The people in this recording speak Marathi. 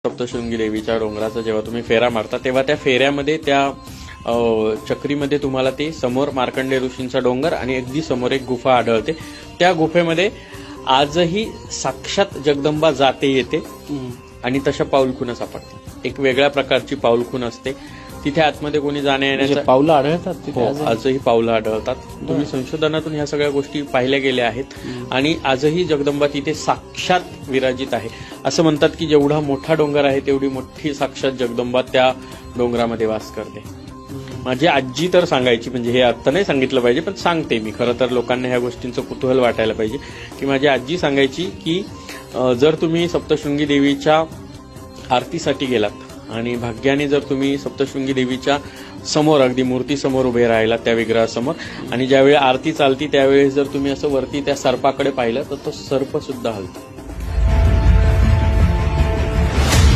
सप्तशृंगी देवीच्या डोंगराचा जेव्हा तुम्ही फेरा मारता तेव्हा त्या फेऱ्यामध्ये त्या चक्रीमध्ये तुम्हाला ते समोर मार्कंडेय ऋषींचा डोंगर आणि अगदी समोर एक गुफा आढळते. त्या गुफेमध्ये आजही साक्षात जगदंबा जाते येते आणि तशा पाऊलखुणा सापडतात. एक वेगळ्या प्रकारची पाऊलखुण असते तिथे. आतमध्ये कोणी जाण्या येण्याच्या पावलं आढळतात तिथे. आजही पावलं आढळतात. तुम्ही संशोधनातून ह्या सगळ्या गोष्टी पाहिल्या गेल्या आहेत आणि आजही जगदंबा तिथे साक्षात विराजित आहे. असं म्हणतात की जेवढा मोठा डोंगर आहे तेवढी मोठी साक्षात जगदंबा त्या डोंगरामध्ये वास करते. माझी आजी तर सांगायची, म्हणजे हे आता नाही सांगितलं पाहिजे पण सांगते मी, खरं तर लोकांना ह्या गोष्टींचं कुतूहल वाटायला पाहिजे, की माझी आजी सांगायची की जर तुम्ही सप्तशृंगी देवीच्या आरतीसाठी गेलात आणि भाग्याने जर तुम्ही सप्तशृंगी देवीच्या समोर अगदी मूर्तीसमोर उभे राहिला त्या विग्रहासमोर आणि ज्यावेळी आरती चालती त्यावेळेस जर तुम्ही असं वरती त्या सर्पाकडे पाहिलं तर तो सर्प सुद्धा हलतो.